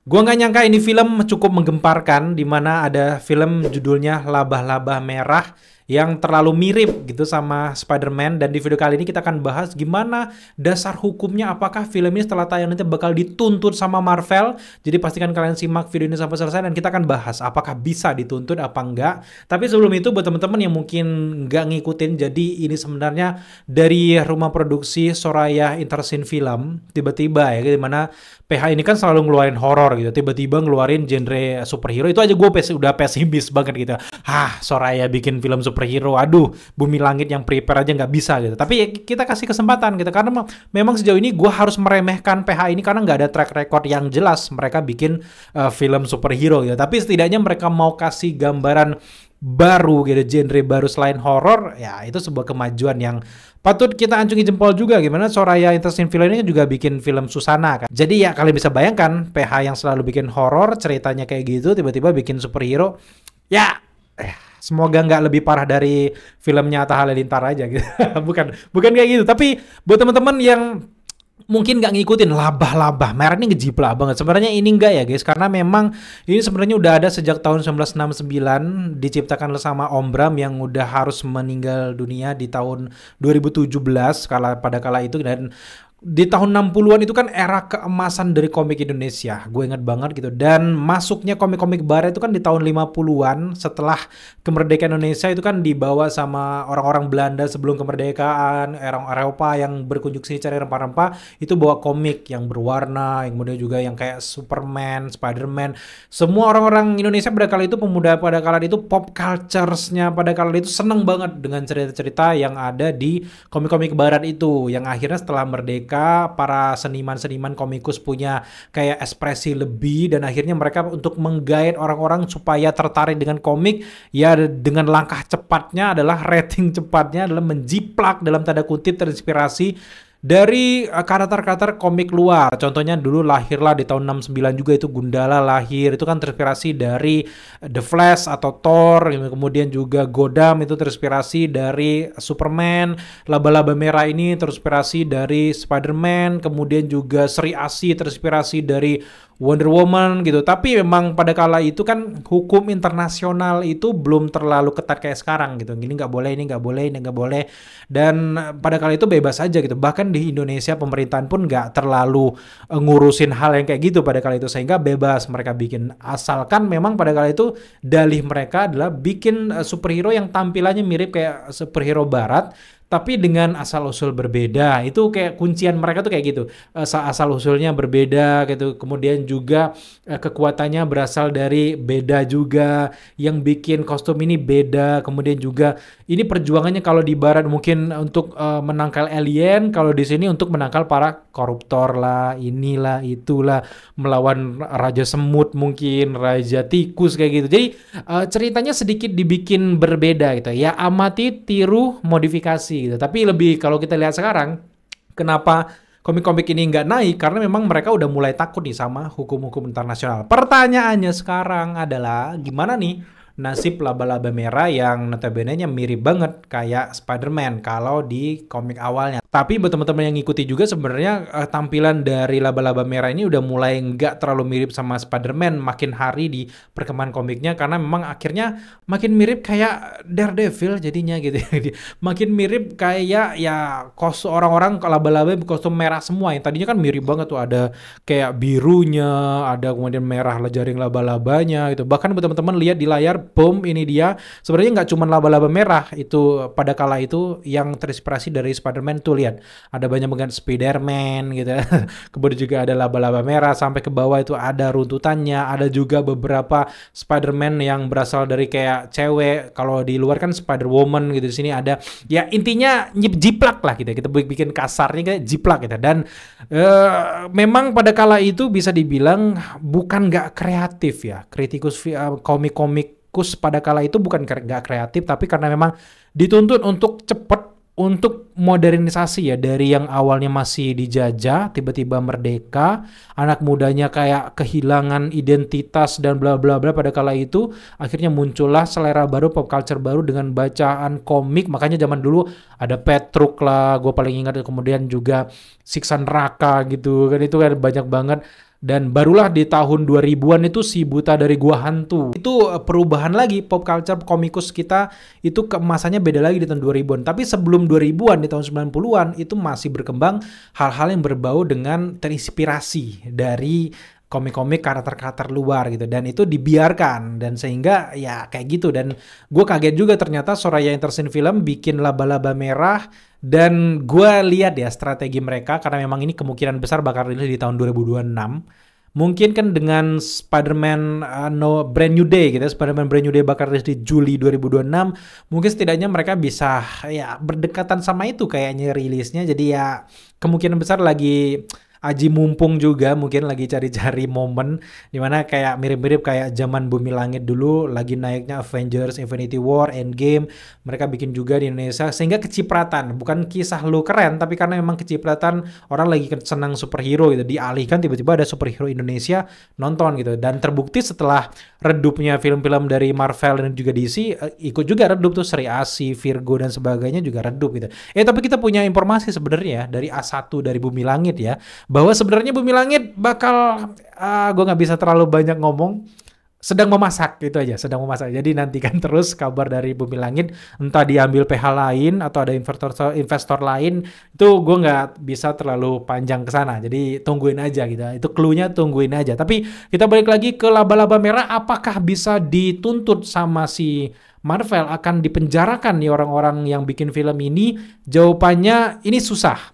Gua nggak nyangka ini film cukup menggemparkan, di mana ada film judulnya Laba-Laba Merah yang terlalu mirip gitu sama Spider-Man. Dan di video kali ini kita akan bahas gimana dasar hukumnya, apakah film ini setelah tayang nanti bakal dituntut sama Marvel. Jadi pastikan kalian simak video ini sampai selesai dan kita akan bahas apakah bisa dituntut apa enggak. Tapi sebelum itu buat teman-teman yang mungkin nggak ngikutin, jadi ini sebenarnya dari rumah produksi Soraya Entertainment Film. Tiba-tiba ya, gimana PH ini kan selalu ngeluarin horor gitu, tiba-tiba ngeluarin genre superhero, itu aja gue udah pesimis banget gitu. Soraya bikin film superhero, aduh, bumi langit yang prepare aja nggak bisa gitu. Tapi ya, kita kasih kesempatan gitu, karena memang sejauh ini gue harus meremehkan PH ini karena nggak ada track record yang jelas mereka bikin film superhero gitu. Tapi setidaknya mereka mau kasih gambaran baru gitu, genre baru selain horor, ya itu sebuah kemajuan yang patut kita acungi jempol juga. Gimana Soraya Entertainment Film ini juga bikin film Susana kan. Jadi ya kalian bisa bayangkan PH yang selalu bikin horor, ceritanya kayak gitu, tiba-tiba bikin superhero. Ya, semoga nggak lebih parah dari filmnya Atta Halilintar aja gitu. bukan kayak gitu. Tapi buat teman-teman yang mungkin nggak ngikutin, Laba-Laba Merah ini ngejiplak banget. Sebenarnya ini enggak ya guys, karena memang ini sebenarnya udah ada sejak tahun 1969, diciptakan sama Om Bram yang udah harus meninggal dunia di tahun 2017 pada kala itu. Dan di tahun 60-an itu kan era keemasan dari komik Indonesia. Gue ingat banget gitu. Dan masuknya komik-komik barat itu kan di tahun 50-an, setelah kemerdekaan Indonesia itu kan dibawa sama orang-orang Belanda sebelum kemerdekaan, orang Eropa yang berkunjung sini cari rempah-rempah, itu bawa komik yang berwarna, yang kemudian juga yang kayak Superman, Spider-Man. Semua orang-orang Indonesia pada kala itu, pemuda pada kala itu, pop culture-nya pada kala itu seneng banget dengan cerita-cerita yang ada di komik-komik barat itu, yang akhirnya setelah merdeka para seniman-seniman komikus punya kayak ekspresi lebih, dan akhirnya mereka untuk menggait orang-orang supaya tertarik dengan komik, ya dengan langkah cepatnya adalah rating cepatnya adalah menjiplak dalam tanda kutip terinspirasi dari karakter-karakter komik luar. Contohnya dulu lahirlah di tahun 69 juga itu Gundala lahir. Itu kan terinspirasi dari The Flash atau Thor. Kemudian juga Godam itu terinspirasi dari Superman. Laba-Laba Merah ini terinspirasi dari Spider-Man. Kemudian juga Sri Asih terinspirasi dari Wonder Woman gitu. Tapi memang pada kala itu kan hukum internasional itu belum terlalu ketat kayak sekarang gitu. Ini nggak boleh, ini nggak boleh, ini nggak boleh. Dan pada kala itu bebas aja gitu. Bahkan di Indonesia pemerintahan pun nggak terlalu ngurusin hal yang kayak gitu pada kala itu, sehingga bebas mereka bikin, asalkan memang pada kala itu dalih mereka adalah bikin superhero yang tampilannya mirip kayak superhero barat tapi dengan asal-usul berbeda. Itu kayak kuncian mereka tuh kayak gitu. Asal-usulnya berbeda gitu. Kemudian juga kekuatannya berasal dari beda juga. Yang bikin kostum ini beda. Kemudian juga ini perjuangannya kalau di barat mungkin untuk menangkal alien, kalau di sini untuk menangkal para koruptor lah, inilah, itulah, melawan raja semut mungkin, raja tikus kayak gitu. Jadi ceritanya sedikit dibikin berbeda gitu. Ya amati, tiru, modifikasi gitu. Tapi lebih kalau kita lihat sekarang, kenapa komik-komik ini nggak naik? Karena memang mereka udah mulai takut nih sama hukum-hukum internasional. Pertanyaannya sekarang adalah gimana nih nasib Laba-Laba Merah yang notabene-nya mirip banget kayak Spider-Man kalau di komik awalnya. Tapi buat teman-teman yang ngikuti juga sebenarnya tampilan dari Laba-Laba Merah ini udah mulai nggak terlalu mirip sama Spider-Man makin hari di perkembangan komiknya, karena memang akhirnya makin mirip kayak Daredevil jadinya gitu. Makin mirip kayak ya kostum orang-orang laba-laba kostum merah semua, yang tadinya kan mirip banget tuh, ada kayak birunya, ada kemudian merah jaring laba-labanya gitu. Bahkan buat teman-teman lihat di layar, boom, ini dia sebenarnya nggak cuma laba-laba merah itu pada kala itu yang terinspirasi dari Spider-Man tuh. Lihat, ada banyak banget Spider-Man gitu. Kemudian juga ada laba-laba merah sampai ke bawah itu ada runtutannya. Ada juga beberapa Spider-Man yang berasal dari kayak cewek. Kalau di luar kan Spider-Woman gitu. Di sini ada, ya intinya jiplak lah gitu. Kita bikin kasarnya kayak jiplak gitu. Dan memang pada kala itu bisa dibilang bukan nggak kreatif ya. Kritikus komik-komikus pada kala itu bukan nggak kreatif, tapi karena memang dituntut untuk cepet, untuk modernisasi ya, dari yang awalnya masih dijajah tiba-tiba merdeka, anak mudanya kayak kehilangan identitas dan bla bla bla. Pada kala itu akhirnya muncullah selera baru, pop culture baru dengan bacaan komik. Makanya zaman dulu ada Petruk lah, gue paling ingat, kemudian juga Siksa Neraka gitu kan, itu kan banyak banget Dan barulah di tahun 2000-an itu si Buta dari Gua Hantu. Itu perubahan lagi pop culture komikus kita itu keemasannya beda lagi di tahun 2000-an. Tapi sebelum 2000-an di tahun 90-an itu masih berkembang hal-hal yang berbau dengan terinspirasi dari komik-komik karakter-karakter luar gitu, dan itu dibiarkan, dan sehingga ya kayak gitu. Dan gue kaget juga ternyata Soraya Entertainment Film bikin Laba-Laba Merah, dan gue lihat ya strategi mereka karena memang ini kemungkinan besar bakal rilis di tahun 2026. Mungkin kan dengan Spider-Man Brand New Day gitu, Spider-Man Brand New Day bakal rilis di Juli 2026. Mungkin setidaknya mereka bisa ya berdekatan sama itu kayaknya rilisnya. Jadi ya kemungkinan besar lagi Aji mumpung juga, mungkin lagi cari-cari momen dimana kayak mirip-mirip kayak zaman Bumi Langit dulu lagi naiknya Avengers, Infinity War, Endgame. Mereka bikin juga di Indonesia sehingga kecipratan, bukan kisah lu keren, tapi karena memang kecipratan orang lagi senang superhero gitu, dialihkan tiba-tiba ada superhero Indonesia nonton gitu. Dan terbukti setelah redupnya film-film dari Marvel dan juga DC, ikut juga redup tuh Sri Asih, Virgo dan sebagainya juga redup gitu. Tapi kita punya informasi sebenarnya dari A1 dari Bumi Langit ya, bahwa sebenarnya Bumi Langit bakal, gue nggak bisa terlalu banyak ngomong, sedang memasak gitu aja, sedang memasak. Jadi nantikan terus kabar dari Bumi Langit, entah diambil PH lain atau ada investor lain, itu gue nggak bisa terlalu panjang ke sana. Jadi tungguin aja gitu, itu clue-nya tungguin aja. Tapi kita balik lagi ke Laba-Laba Merah, apakah bisa dituntut sama si Marvel, akan dipenjarakan nih orang-orang yang bikin film ini? Jawabannya ini susah.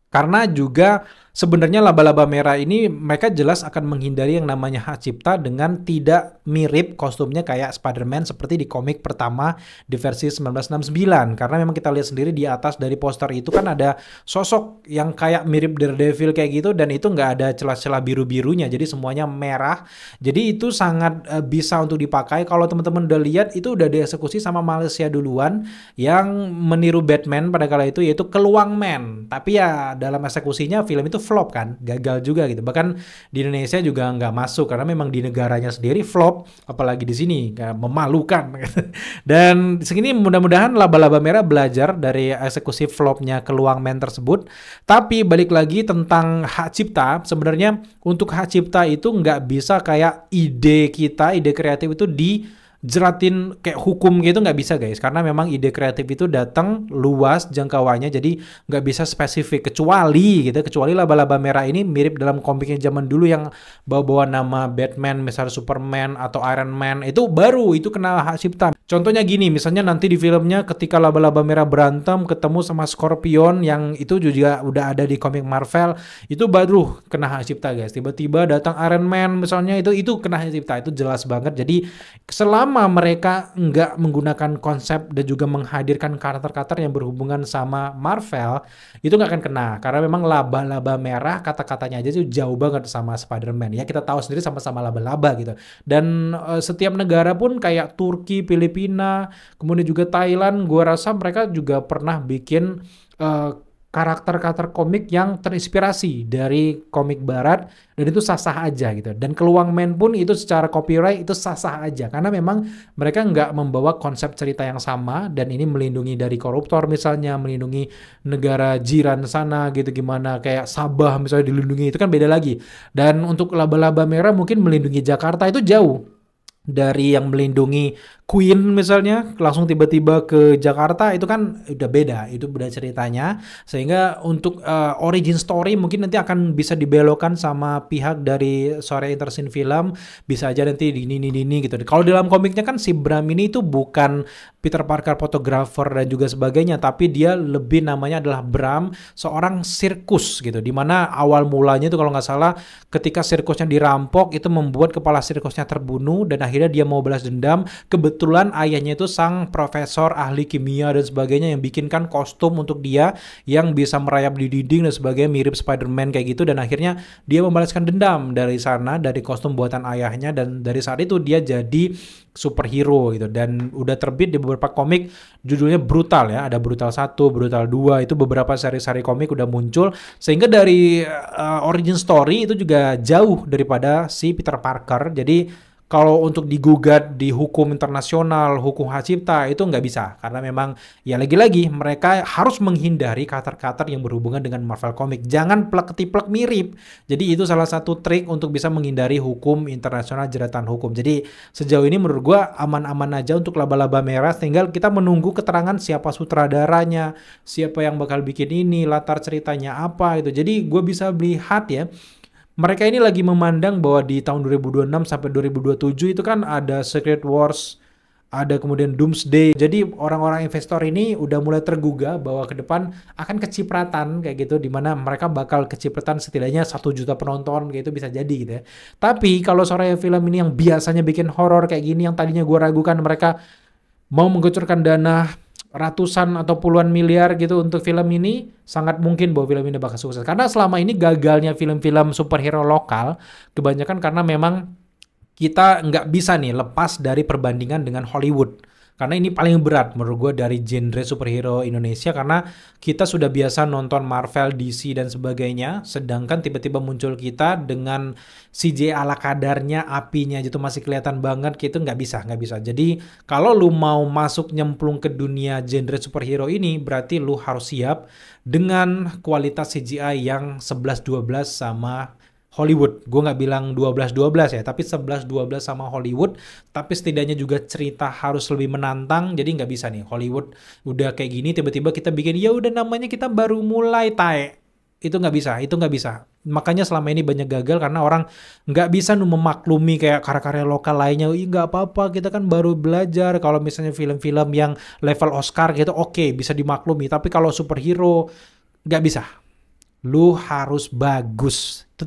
Karena juga sebenarnya Laba-Laba Merah ini mereka jelas akan menghindari yang namanya hak cipta dengan tidak mirip kostumnya kayak Spider-Man seperti di komik pertama di versi 1969. Karena memang kita lihat sendiri di atas dari poster itu kan ada sosok yang kayak mirip Daredevil kayak gitu, dan itu nggak ada celah-celah biru-birunya, jadi semuanya merah. Jadi itu sangat bisa untuk dipakai. Kalau teman-teman udah lihat, itu udah dieksekusi sama Malaysia duluan yang meniru Batman pada kala itu, yaitu Keluang Man. Tapi ya dalam eksekusinya film itu flop kan, gagal juga gitu. Bahkan di Indonesia juga nggak masuk karena memang di negaranya sendiri flop, apalagi di sini memalukan. Dan segini mudah-mudahan Laba-Laba Merah belajar dari eksekusi flopnya Keluang Man tersebut. Tapi balik lagi tentang hak cipta, sebenarnya untuk hak cipta itu nggak bisa kayak ide kita, ide kreatif itu jeratin kayak hukum gitu, nggak bisa guys, karena memang ide kreatif itu datang luas jangkauannya, jadi nggak bisa spesifik, kecuali Laba-Laba Merah ini mirip dalam komiknya zaman dulu yang bawa-bawa nama Batman, misalnya Superman atau Iron Man, itu baru itu kena hak cipta. Contohnya gini, misalnya nanti di filmnya ketika Laba-Laba Merah berantem ketemu sama Scorpion yang itu juga udah ada di komik Marvel, itu baru kena hak cipta guys. Tiba-tiba datang Iron Man misalnya, itu kena hak cipta, itu jelas banget. Jadi selama mereka nggak menggunakan konsep dan juga menghadirkan karakter-karakter yang berhubungan sama Marvel, itu nggak akan kena. Karena memang Laba-Laba Merah kata-katanya aja tuh jauh banget sama Spider-Man. Ya kita tahu sendiri sama-sama laba-laba gitu. Dan setiap negara pun kayak Turki, Filipina, kemudian juga Thailand, gua rasa mereka juga pernah bikin karakter-karakter komik yang terinspirasi dari komik barat, dan itu sah-sah aja gitu. Dan Keluang Man pun itu secara copyright itu sah-sah aja, karena memang mereka nggak membawa konsep cerita yang sama, dan ini melindungi dari koruptor misalnya, melindungi negara jiran sana gitu, gimana kayak Sabah misalnya dilindungi, itu kan beda lagi. Dan untuk Laba-Laba Merah mungkin melindungi Jakarta itu jauh dari yang melindungi Queen misalnya, langsung tiba-tiba ke Jakarta, itu kan udah beda, itu beda ceritanya. Sehingga untuk origin story mungkin nanti akan bisa dibelokkan sama pihak dari Soraya Entertainment Film, bisa aja nanti dini gitu. Kalau dalam komiknya kan si Bram ini itu bukan Peter Parker fotografer dan juga sebagainya, tapi dia lebih namanya adalah Bram, seorang sirkus gitu, dimana awal mulanya itu kalau nggak salah ketika sirkusnya dirampok, itu membuat kepala sirkusnya terbunuh, dan akhirnya dia mau balas dendam. Kebetulan ayahnya itu sang profesor ahli kimia dan sebagainya yang bikinkan kostum untuk dia yang bisa merayap di dinding dan sebagainya, mirip Spider-Man kayak gitu. Dan akhirnya dia membalaskan dendam dari sana, dari kostum buatan ayahnya, dan dari saat itu dia jadi superhero gitu. Dan udah terbit di beberapa komik, judulnya Brutal ya, ada Brutal 1, Brutal 2, itu beberapa seri-seri komik udah muncul. Sehingga dari origin story itu juga jauh daripada si Peter Parker. Jadi kalau untuk digugat di hukum internasional, hukum hak cipta itu nggak bisa karena memang ya lagi-lagi mereka harus menghindari karakter-karakter yang berhubungan dengan Marvel Comics. Jangan plek-ketiplek mirip. Jadi itu salah satu trik untuk bisa menghindari hukum internasional, jeratan hukum. Jadi sejauh ini menurut gua aman-aman aja untuk laba-laba merah. Tinggal kita menunggu keterangan siapa sutradaranya, siapa yang bakal bikin ini, latar ceritanya apa itu. Jadi gue bisa lihat ya, mereka ini lagi memandang bahwa di tahun 2026 sampai 2027 itu kan ada Secret Wars, ada kemudian Doomsday. Jadi orang-orang investor ini udah mulai tergugah bahwa ke depan akan kecipratan kayak gitu, di mana mereka bakal kecipratan setidaknya 1 juta penonton kayak itu bisa jadi gitu ya. Tapi kalau seorang film ini yang biasanya bikin horor kayak gini, yang tadinya gue ragukan mereka mau mengucurkan dana ratusan atau puluhan miliar gitu untuk film ini, sangat mungkin bahwa film ini bakal sukses. Karena selama ini gagalnya film-film superhero lokal, kebanyakan karena memang kita nggak bisa nih lepas dari perbandingan dengan Hollywood. Karena ini paling berat menurut gue dari genre superhero Indonesia, karena kita sudah biasa nonton Marvel, DC, dan sebagainya, sedangkan tiba-tiba muncul kita dengan CGI ala kadarnya, apinya gitu masih kelihatan banget, gitu nggak bisa. Jadi kalau lu mau masuk nyemplung ke dunia genre superhero ini, berarti lu harus siap dengan kualitas CGI yang 11-12 sama Hollywood. Gue nggak bilang 12-12 ya, tapi 11-12 sama Hollywood. Tapi setidaknya juga cerita harus lebih menantang. Jadi nggak bisa nih Hollywood udah kayak gini tiba-tiba kita bikin ya udah namanya kita baru mulai tae. Itu nggak bisa. Makanya selama ini banyak gagal karena orang nggak bisa memaklumi kayak karya-karya lokal lainnya. Ih nggak apa-apa, kita kan baru belajar. Kalau misalnya film-film yang level Oscar gitu, oke, bisa dimaklumi. Tapi kalau superhero nggak bisa. Lu harus bagus. Itu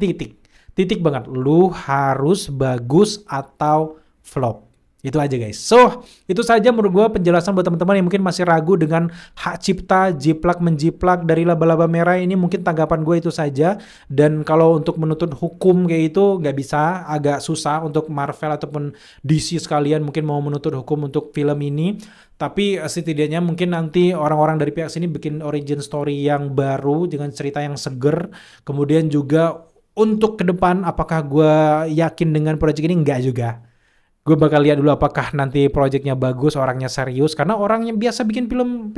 titik banget, lu harus bagus atau flop. Itu aja guys. So, itu saja menurut gue penjelasan buat teman-teman yang mungkin masih ragu dengan hak cipta, jiplak menjiplak dari laba-laba merah ini. Mungkin tanggapan gue itu saja. Dan kalau untuk menuntut hukum kayak itu nggak bisa, agak susah untuk Marvel ataupun DC sekalian mungkin mau menuntut hukum untuk film ini. Tapi setidaknya mungkin nanti orang-orang dari pihak sini bikin origin story yang baru dengan cerita yang seger. Kemudian juga untuk ke depan apakah gue yakin dengan proyek ini? Enggak juga. Gue bakal lihat dulu apakah nanti proyeknya bagus, orangnya serius. Karena orang yang biasa bikin film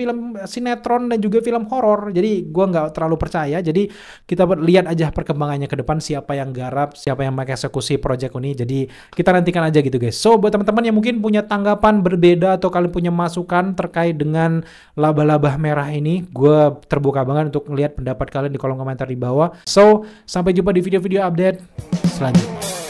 sinetron dan juga film horor. Jadi gue nggak terlalu percaya. Jadi kita lihat aja perkembangannya ke depan. Siapa yang garap, siapa yang mengeksekusi proyek ini. Jadi kita nantikan aja gitu guys. So buat teman-teman yang mungkin punya tanggapan berbeda atau kalian punya masukan terkait dengan laba-laba merah ini, gue terbuka banget untuk ngelihat pendapat kalian di kolom komentar di bawah. So sampai jumpa di video-video update selanjutnya.